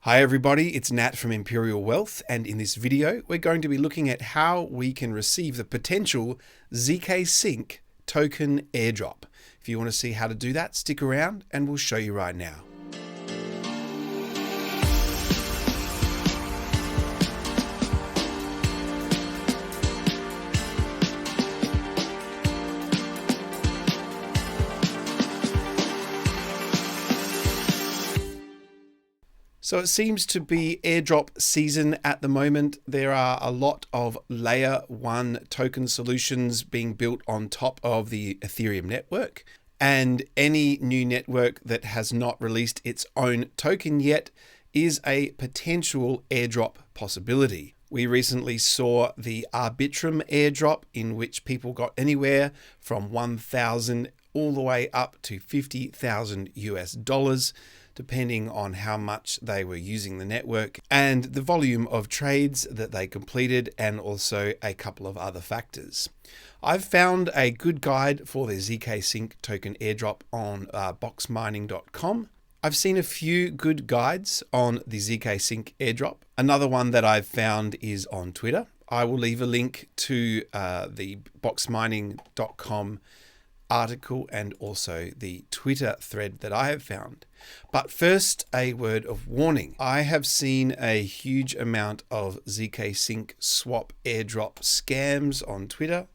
Hi everybody, it's Nat from Imperial Wealth, and in this video we're going to be looking at how we can receive the potential ZkSync token airdrop. If you want to see how to do that, stick around and we'll show you right now. So it seems to be airdrop season at the moment. There are a lot of layer 1 token solutions being built on top of the Ethereum network. And any new network that has not released its own token yet is a potential airdrop possibility. We recently saw the Arbitrum airdrop, in which people got anywhere from 1,000 all the way up to 50,000 US dollars. Depending on how much they were using the network and the volume of trades that they completed, and also a couple of other factors. I've found a good guide for the ZkSync token airdrop on boxmining.com. I've seen a few good guides on the ZkSync airdrop. Another one that I've found is on Twitter. I will leave a link to the boxmining.com article and also the Twitter thread that I have found. But first, a word of warning. I have seen a huge amount of ZkSync swap airdrop scams on Twitter.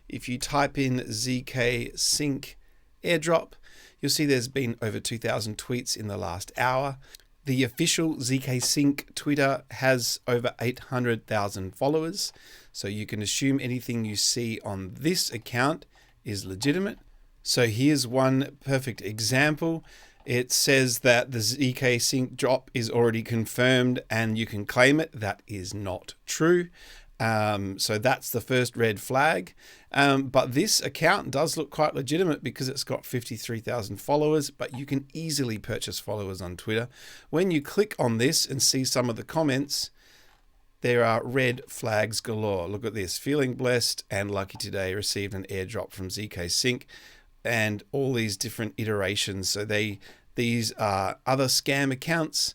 If you type in ZkSync airdrop, you'll see there's been over 2,000 tweets in the last hour. The official ZkSync Twitter has over 800,000 followers, so you can assume anything you see on this account is legitimate. So here's one perfect example. It says that the ZkSync drop is already confirmed and you can claim it. That is not true. So that's the first red flag. But this account does look quite legitimate because it's got 53,000 followers, but you can easily purchase followers on Twitter. When you click on this and see some of the comments, there are red flags galore. Look at this. Feeling blessed and lucky today, received an airdrop from ZkSync, and all these different iterations. So these are other scam accounts,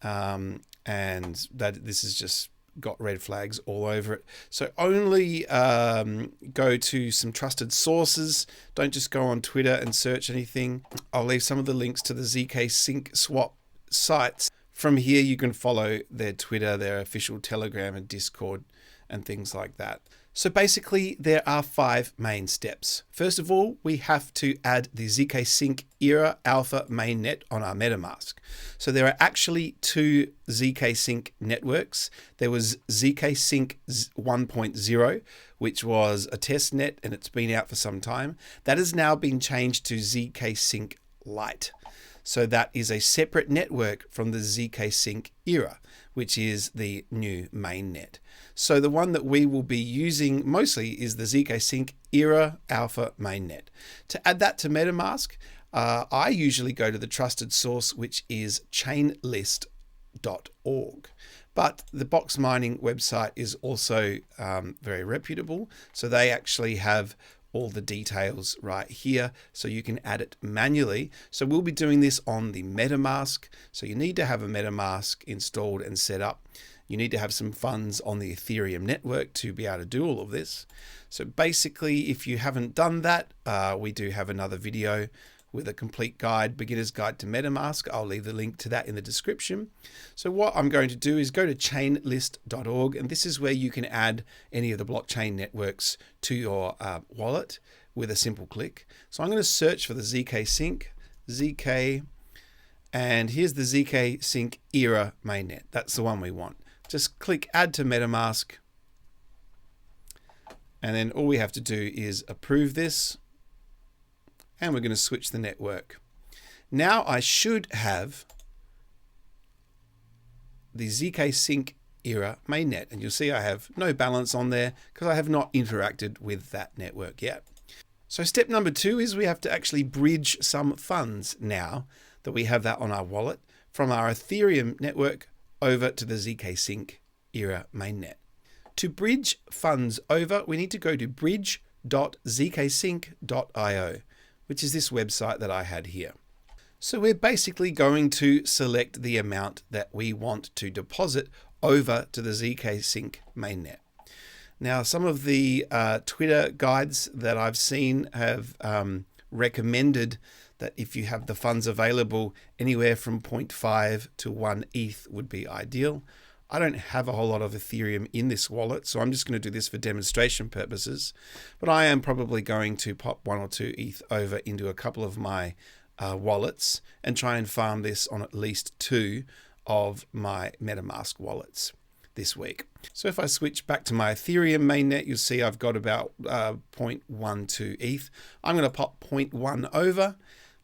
and that this has just got red flags all over it. So only go to some trusted sources. Don't just go on Twitter and search anything. I'll leave some of the links to the ZkSync swap sites. From here, you can follow their Twitter, their official Telegram and Discord and things like that. So basically, there are 5 main steps. First of all, we have to add the ZkSync Era Alpha mainnet on our MetaMask. So there are actually 2 ZkSync networks. There was ZkSync 1.0, which was a test net and it's been out for some time. That has now been changed to ZkSync Lite. So that is a separate network from the ZkSync Era, which is the new mainnet. So the one that we will be using mostly is the ZkSync Era Alpha mainnet. To add that to MetaMask, I usually go to the trusted source, which is chainlist.org. But the Box Mining website is also very reputable. So they actually have all the details right here, so you can add it manually. So we'll be doing this on the MetaMask. So you need to have a MetaMask installed and set up. You need to have some funds on the Ethereum network to be able to do all of this. So basically, if you haven't done that, we do have another video with a complete guide, beginner's guide to MetaMask. I'll leave the link to that in the description. So what I'm going to do is go to chainlist.org, and this is where you can add any of the blockchain networks to your wallet with a simple click. So I'm going to search for the ZkSync, and here's the ZkSync Era mainnet. That's the one we want. Just click add to MetaMask, and then all we have to do is approve this. And we're going to switch the network. Now I should have the ZkSync Era mainnet, and you'll see I have no balance on there because I have not interacted with that network yet. So step number 2 is we have to actually bridge some funds now that we have that on our wallet from our Ethereum network over to the ZkSync Era mainnet. To bridge funds over, we need to go to bridge.zksync.io. which is this website that I had here. So we're basically going to select the amount that we want to deposit over to the ZkSync mainnet. Now, some of the Twitter guides that I've seen have recommended that if you have the funds available, anywhere from 0.5 to 1 ETH would be ideal. I don't have a whole lot of Ethereum in this wallet, so I'm just going to do this for demonstration purposes. But I am probably going to pop 1 or 2 ETH over into a couple of my wallets and try and farm this on at least 2 of my MetaMask wallets this week. So if I switch back to my Ethereum mainnet, you'll see I've got about 0.12 ETH. I'm going to pop 0.1 over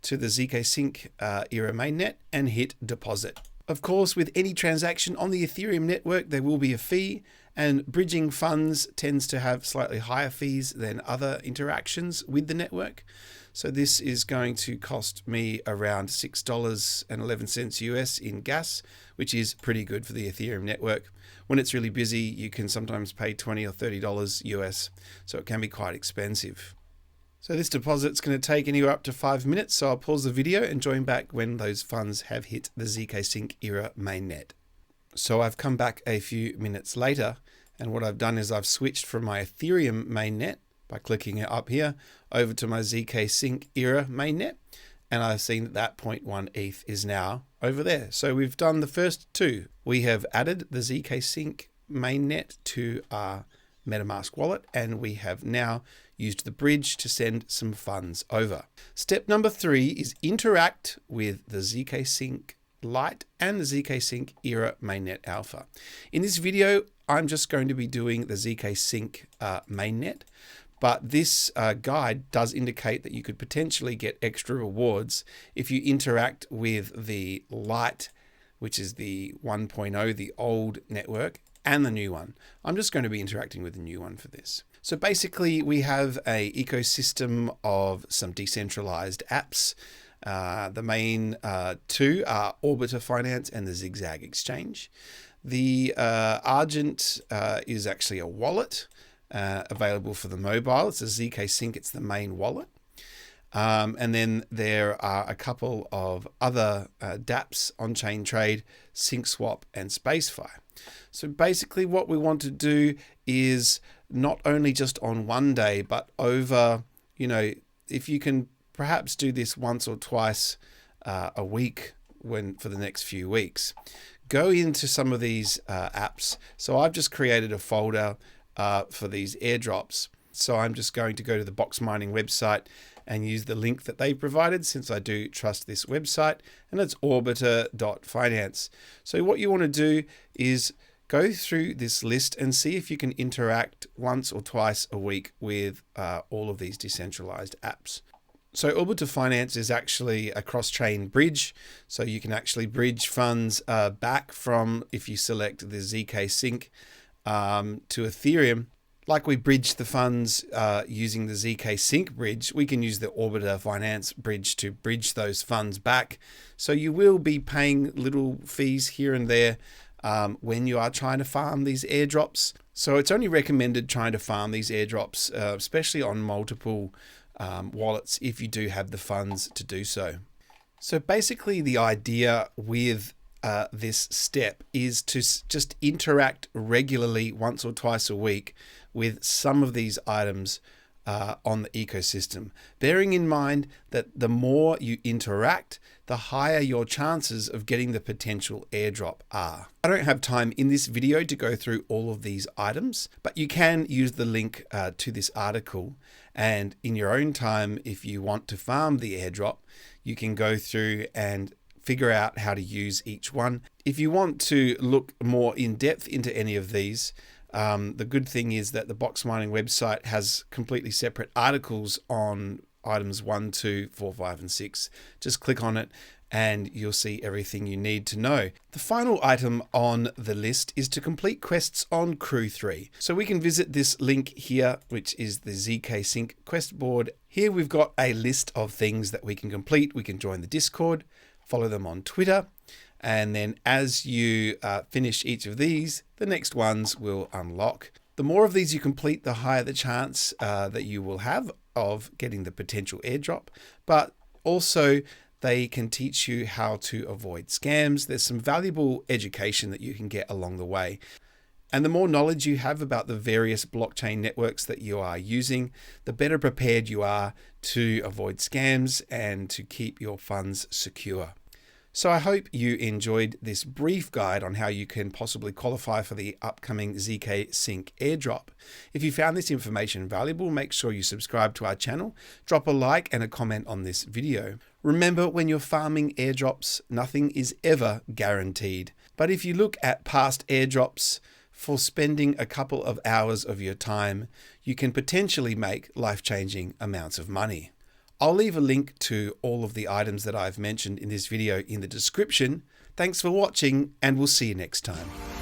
to the ZkSync Era mainnet and hit deposit. Of course, with any transaction on the Ethereum network, there will be a fee, and bridging funds tends to have slightly higher fees than other interactions with the network. So this is going to cost me around $6.11 US in gas, which is pretty good for the Ethereum network. When it's really busy, you can sometimes pay $20 or $30 US, so it can be quite expensive. So this deposit's going to take anywhere up to 5 minutes, so I'll pause the video and join back when those funds have hit the ZkSync Era mainnet. So I've come back a few minutes later, and what I've done is I've switched from my Ethereum mainnet by clicking it up here over to my ZkSync Era mainnet, and I've seen that 0.1 ETH is now over there. So we've done the first 2. We have added the ZkSync mainnet to our MetaMask wallet, and we have now used the bridge to send some funds over. Step number 3 is interact with the ZkSync Lite and the ZkSync Era mainnet alpha. In this video, I'm just going to be doing the ZkSync mainnet, but this guide does indicate that you could potentially get extra rewards if you interact with the Lite, which is the 1.0, the old network, and the new one. I'm just going to be interacting with the new one for this. So basically we have an ecosystem of some decentralized apps. The main 2 are Orbiter Finance and the Zigzag Exchange. The Argent is actually a wallet available for the mobile. It's a ZkSync, it's the main wallet. And then there are a couple of other dApps, on-chain trade, SyncSwap and SpaceFi. So basically what we want to do is not only just on one day, but over, if you can perhaps do this once or twice a week for the next few weeks, go into some of these apps. So I've just created a folder for these airdrops. So I'm just going to go to the box mining website and use the link that they provided, since I do trust this website, and it's orbiter.finance. So what you want to do is go through this list and see if you can interact once or twice a week with all of these decentralized apps. So Orbiter Finance is actually a cross-chain bridge. So you can actually bridge funds back from, if you select the ZkSync to Ethereum. Like we bridge the funds using the ZkSync bridge, we can use the Orbiter Finance bridge to bridge those funds back. So you will be paying little fees here and there when you are trying to farm these airdrops. So it's only recommended trying to farm these airdrops, especially on multiple wallets, if you do have the funds to do so. So basically the idea with this step is to just interact regularly once or twice a week with some of these items on the ecosystem, bearing in mind that the more you interact, the higher your chances of getting the potential airdrop are. I don't have time in this video to go through all of these items, but you can use the link to this article, and in your own time, if you want to farm the airdrop, you can go through and figure out how to use each one. If you want to look more in depth into any of these, the good thing is that the box mining website has completely separate articles on items 1, 2, 4, 5, and 6. Just click on it and you'll see everything you need to know. The final item on the list is to complete quests on Crew 3. So we can visit this link here, which is the ZkSync quest board. Here we've got a list of things that we can complete. We can join the Discord, follow them on Twitter, and then as you finish each of these, the next ones will unlock. The more of these you complete, the higher the chance that you will have of getting the potential airdrop, but also They can teach you how to avoid scams. There's some valuable education that you can get along the way. And the more knowledge you have about the various blockchain networks that you are using, the better prepared you are to avoid scams and to keep your funds secure. So I hope you enjoyed this brief guide on how you can possibly qualify for the upcoming ZkSync Airdrop. If you found this information valuable, make sure you subscribe to our channel, drop a like and a comment on this video. Remember, when you're farming airdrops, nothing is ever guaranteed. But if you look at past airdrops, for spending a couple of hours of your time, you can potentially make life-changing amounts of money. I'll leave a link to all of the items that I've mentioned in this video in the description. Thanks for watching, and we'll see you next time.